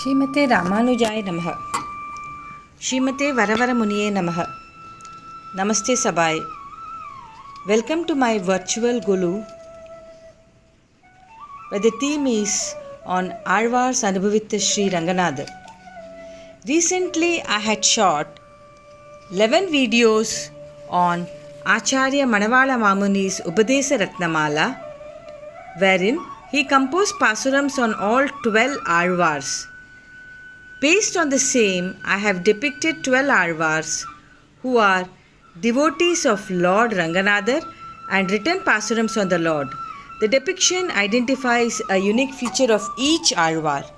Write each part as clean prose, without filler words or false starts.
Srimate Ramanujaye Namaha. Srimate Varavaramuniye Namaha. Namaste Sabai. Welcome to my virtual GOLU, where the theme is on Azywars ANUBAVITA Sri Ranganathan. Recently I had shot 11 videos on Acharya Manavala Mamuni's Upadesa Ratnamala, wherein he composed pasurams on all 12 Azywars. Based on the same, I have depicted 12 Azywars who are devotees of Lord Ranganathan and written pasurams on the Lord. The depiction identifies a unique feature of each Azywar.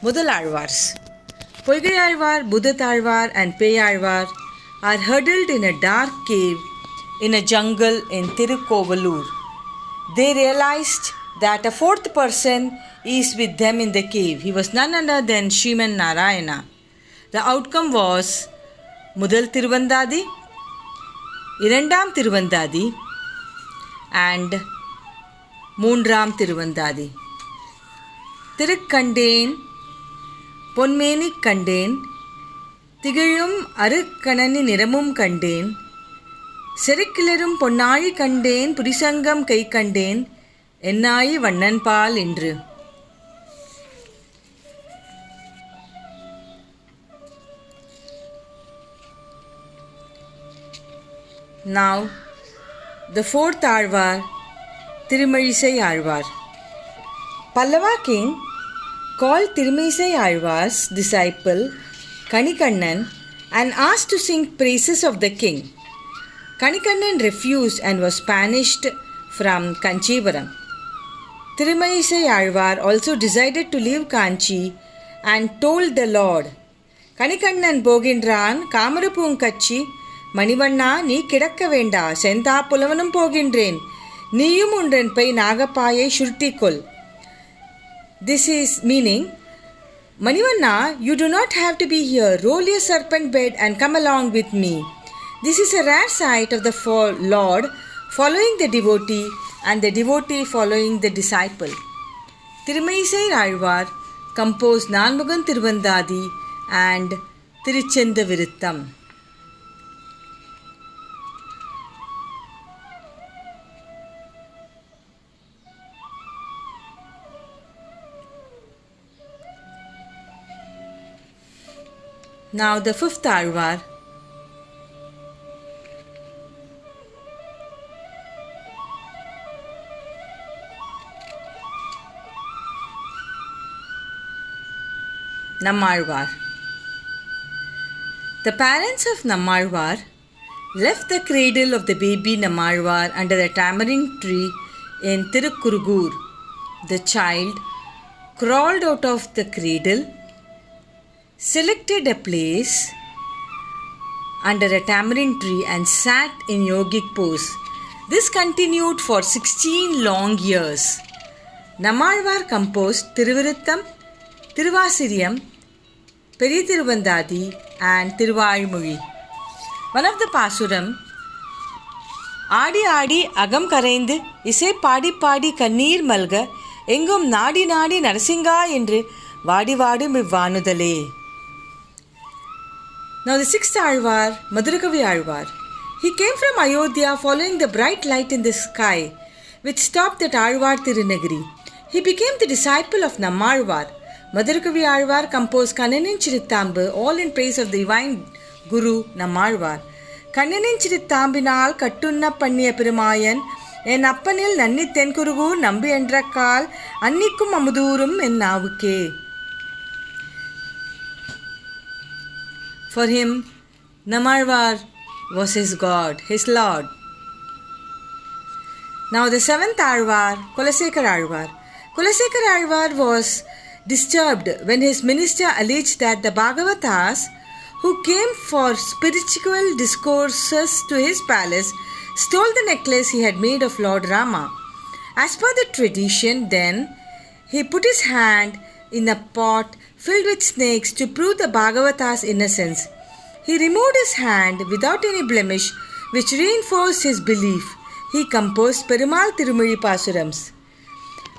Mudal Azywars. Poigai Azywar, Budat Azywar and Pey Azywar are huddled in a dark cave in a jungle in Tirukovalur. They realized that a fourth person is with them in the cave. He was none other than Sriman Narayana. The outcome was Mudal Tiruvandadi, Irandam Tiruvandadi and Moondram Tiruvandadi. Tirukkandeen, Ponmeni Kandeen, Tigayum Arukkanani Niramum Kandeen, Serikkilarum Ponnali Kandeen, Purisangam Kai Kandeen, Ennai Vannanpal Indru. Now, the fourth Azywar, Thirumanisai Azywar. Pallava king called Thirumanisai Azhwar's disciple Kanikannan and asked to sing praises of the king. Kanikannan refused and was banished from Kanchivaram. Thirumanisai Azhwar also decided to leave Kanchi and told the Lord, Kanikannan Pogindran, Kamarapung Kachi, Manivanna, நீ கிடக்க வேண்டா செந்தா புலவனும் போகின்றேன் நீயும் உன்றன் by நாகப்பாயை சுருட்டிக்கொள். This is meaning, Manivanna, you do not have to be here. Roll your serpent bed and come along with me. This is a rare sight of the Lord following the devotee and the devotee following the disciple. Thirumanisai Azhwar composed Nanmugan Tiruvandadi and Tiruchenda Viruttam. Now the fifth Azhwar, Nammalvar. The parents of Nammalvar left the cradle of the baby Nammalvar under the tamarind tree in Tirukurugur. The child crawled out of the cradle, selected a place under a tamarind tree and sat in yogic pose. This continued for 16 long years. Nammalvar composed Thiruviruttam, Tiruvasiriyam, Perithiruvandadi and Tiruvazhmozhi. One of the pasuram, Adi Adi Agam Karaindu, Isai Padi Padi Kannir Malga, Engum Nadi Nadi Narasinga Endru, Vadi Vadi Mivanudale. Now the sixth Azhwar, Madhurakavi Azhwar. He came from Ayodhya following the bright light in the sky, which stopped at Azhwar Tirunagari. He became the disciple of Nammalvar. Madhurakavi Azhwar composed Kannanin Chirittambu, all in praise of the divine Guru Nammalvar. Kannanin Chirittambinal Kattunna Panniya Perumayan, En Appanil Nanni Tenkurugu Nambi Endrakal, Annikkum Amudurum en Navuke. For him, Nammalvar was his God, his Lord. Now the seventh Azhwar, Kulasekar Azhwar. Kulasekar Azhwar was disturbed when his minister alleged that the Bhagavatas, who came for spiritual discourses to his palace, stole the necklace he had made of Lord Rama. As per the tradition, then, he put his hand in a pot filled with snakes to prove the Bhagavata's innocence. He removed his hand without any blemish, which reinforced his belief. He composed Perumal Tirumozhi Pasurams.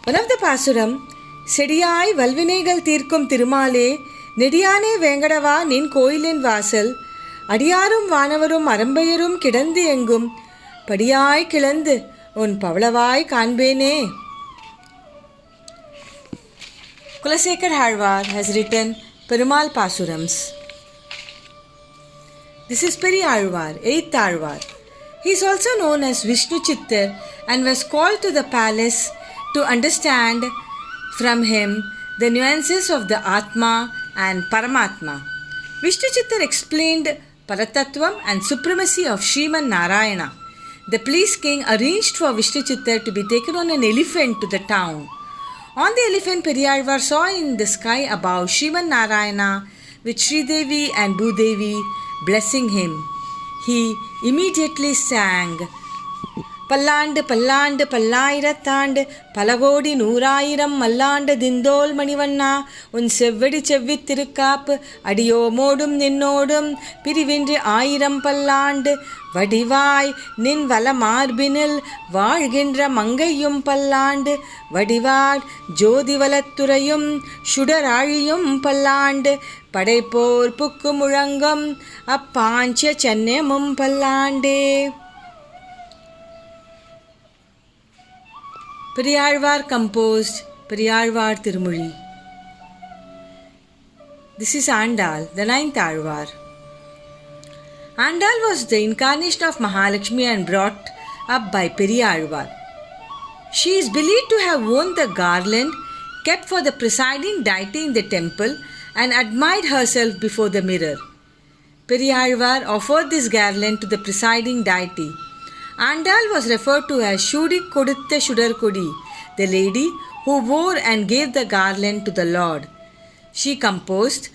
One of the Pasuram, செடியாய் வல்வினைகள் தீர்க்கும் திருமாலே, நெடியானே வேங்கடவா நின் கோயிலின் வாசல், அடியாரும் வானவரும் அறம்பெயரும் கிடந்து எங்கும் படியாய் கிளந்து உன் பவளவாய் காண்பேனே. Kulasekar Halvar has written Perumal Pasurams. This is Periyalvar, 8th Alvar. He is also known as Vishnu Chittar and was called to the palace to understand from him the nuances of the Atma and Paramatma. Vishnu Chittar explained Paratattvam and supremacy of Sriman Narayana. The police king arranged for Vishnu Chittar to be taken on an elephant to the town. On the elephant, Periyalvar saw in the sky above Sriman Narayana with Sridevi and Bhudevi blessing him. He immediately sang, பல்லாண்டு பல்லாண்டு பல்லாயிரத்தாண்டு பலகோடி நூறாயிரம் மல்லாண்டு திந்தோல் மணிவண்ணா உன் செவ்வடி செவ்வித் திருக்காப்பு அடியோமோடும் நின்னோடும் பிரிவின்றி ஆயிரம் பல்லாண்டு வடிவாய் நின் வல மார்பினில் வாழ்கின்ற மங்கையும் பல்லாண்டு வடிவாய் ஜோதிவலத்துறையும் சுடராழியும் பல்லாண்டு படைப்போர் புக்கு முழங்கும் அப்பாஞ்ச சென்னமும் பல்லாண்டே. Periyalvar composed Periyalvar Tirumozhi. This is Andal, the 9th Alvar. Andal was the incarnation of Mahalakshmi and brought up by Periyalvar. She is believed to have worn the garland kept for the presiding deity in the temple and admired herself before the mirror. Periyalvar offered this garland to the presiding deity. Andal was referred to as Shudi Kodutha Shudarkodi, the lady who wore and gave the garland to the Lord. She composed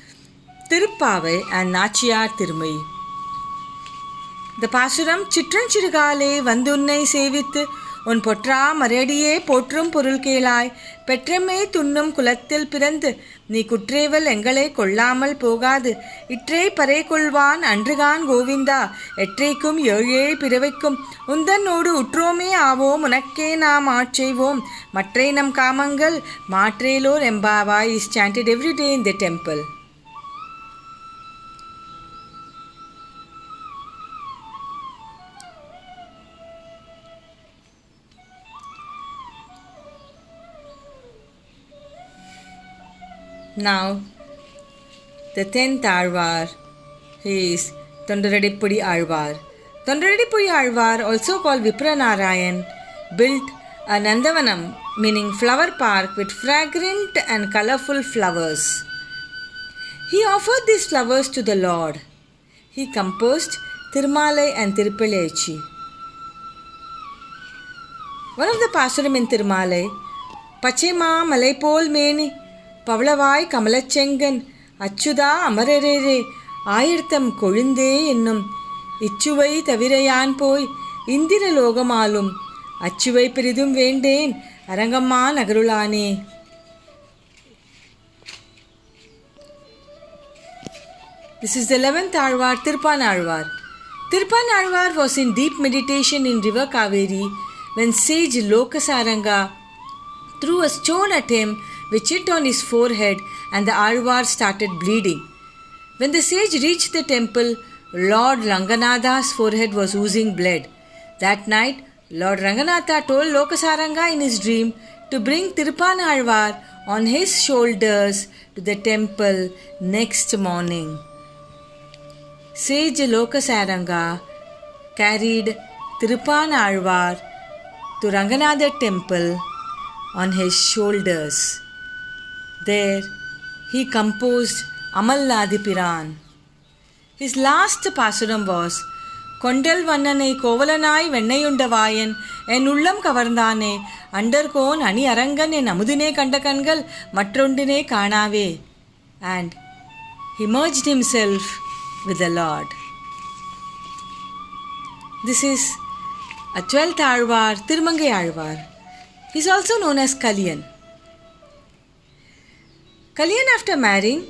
Tirupavai and Nachiyar Tirumai. The Pasuram Chitran Chirugale Vandunai Sevithu உன் பொற்றா மரடியே போற்றும் பொருள் கேளாய் பெற்றமே துண்ணும் குலத்தில் பிறந்து நீ குற்றேவல் எங்களை கொள்ளாமல் போகாது இற்றே பறை கொள்வான் அன்றுகான் கோவிந்தா எற்றைக்கும் ஏழே பிறவைக்கும் உந்தன்னோடு உற்றோமே ஆவோம் உனக்கே நாம் ஆட்செய்வோம் மற்றை நம் காமங்கள் மாற்றேலோர் எம்பாவாய் is chanted every day in the temple. Now, the 10th Alvar is Tondaradipudi Alvar. Tondaradipudi Alvar, also called Vipranarayan, built a Nandavanam, meaning flower park with fragrant and colorful flowers. He offered these flowers to the Lord. He composed Tirumalai and Tirupalaichi. One of the Pasuram in Tirumalai, Pachema Malaipol Meni பவளவாய் கமலச்செங்கன் Achyuta அமரரேரே ஆயிரத்தம் கொழுந்தே என்னும் இச்சுவை தவிர யான் போய் இந்திரலோகமாலும் அச்சுவை பெரிதும் வேண்டேன் அரங்கம்மா நகருளானே. This is the 11th Alvar, Tirpan Alvar. Tirpan Alvar was in deep meditation in river Kaveri when sage Lokasaranga threw a stone at him which hit on his forehead and the Alvar started bleeding. When the sage reached the temple, Lord Ranganatha's forehead was oozing blood. That night, Lord Ranganatha told Lokasaranga in his dream to bring Tirpan Alvar on his shoulders to the temple next morning. Sage Lokasaranga carried Tirpan Alvar to Ranganatha temple on his shoulders. There, he composed Amaladipiran. His last pasuram was Kondal Vannanai Kovalanai Vennayundavayan en Ullam Kavarndane Underkon Ani Arangan en Amudine Kandakangal Matrundine Kanave, and he merged himself with the Lord. This is a 12th Alvar, Tirumangai Alvar. He is also known as Kaliyan. Kaliyan, after marrying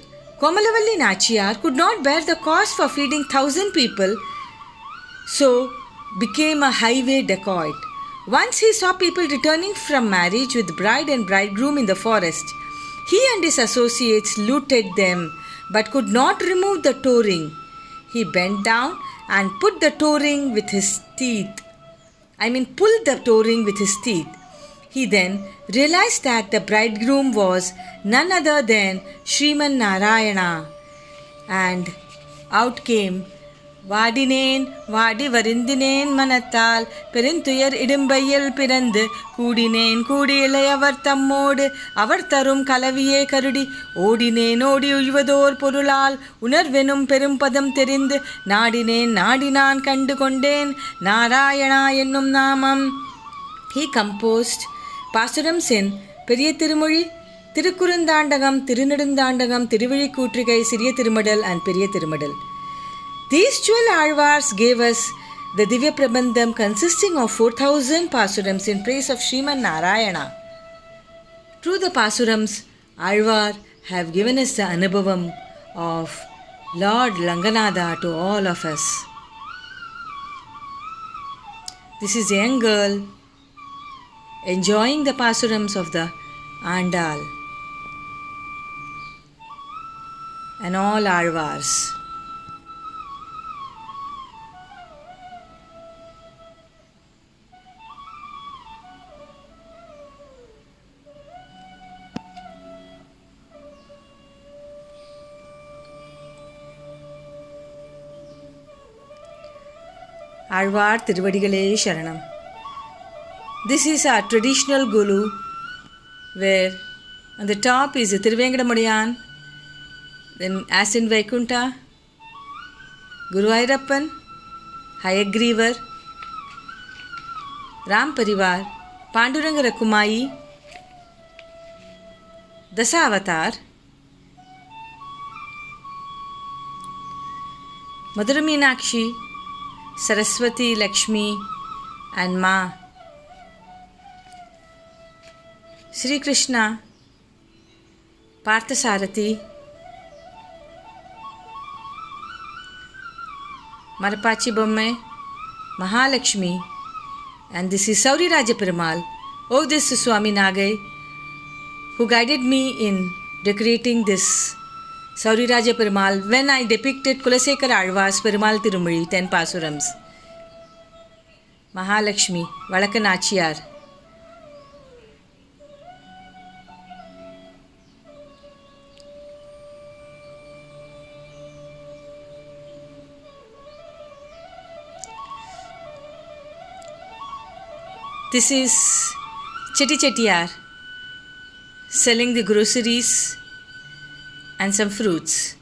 Komalavalli Nachiyar, could not bear the cost for feeding 1,000 people, so became a highway dacoit. Once he saw people returning from marriage with bride and bridegroom in the forest. He and his associates looted them but could not remove the toe ring. He bent down and pulled the toe ring with his teeth. He then realized that the bridegroom was none other than Sriman Narayana, and out came வாடினேன் வாடி வருந்தினேன் மனத்தால் பெருந்துயர் இடும்பையில் பிறந்து கூடினேன் கூடியிலை அவர் தம்மோடு அவர் தரும் கலவியே கருடி ஓடினேன் ஓடி உய்வதோர் பொருளால் உணர்வெனும் பெரும்பதம் தெரிந்து நாடினேன் நாடினான் கண்டு கொண்டேன் நாராயணா என்னும் நாமம். He composed பாசுரம்ஸ் in பெரிய திருமொழி, திருக்குறுந்தாண்டகம், திருநெடுந்தாண்டகம், திருவிழிக்கூற்றிகை, சிறிய திருமடல் and பெரிய Thirumadal. These 12 Azywars gave us the Divya Prabandham consisting of 4,000 Pasurams in praise of Sriman Narayana. Through the Pasurams, Azywar have given us the Anubhavam of Lord Ranganatha to all of us. This is a young girl enjoying the Pasurams of the Andal and all Azywars. Azywar Tiruvadigalé Sharanam. This is our traditional GOLU, where on the top is the Thiruvenkadamudiyan, then as in Vaikunta, Guru Ayyappan, Hayagrivar, Ram Parivar, Panduranga Rakumayi, Dasavatar, Madhura Meenakshi, Saraswati, Lakshmi and Ma, Sri Krishna, Parthasarathi, Marapachi Bomme, Mahalakshmi, and this is Sauri Raja Perumal. Oh, this is Swami Nagai, who guided me in decorating this Sauri Raja Perumal when I depicted Kulasekar Azywars Perumal Tirumuri 10 Pasurams. Mahalakshmi, Valakanachiyar. This is Chetty Chettiar selling the groceries and some fruits.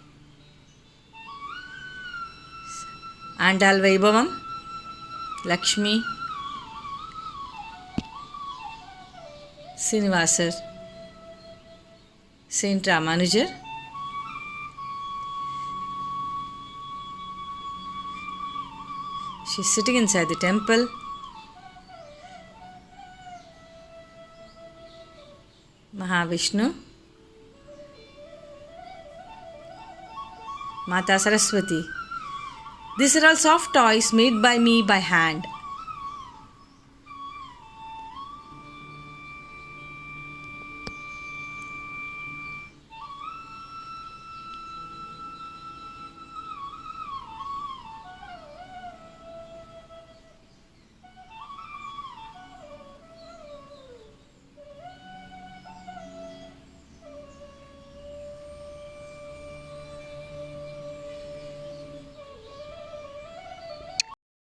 Andal Vaibhavam, Lakshmi, Srinivasar, Saint Ramanujar, she's sitting inside the temple. Mahavishnu, Mata Saraswati. These are all soft toys made by me by hand.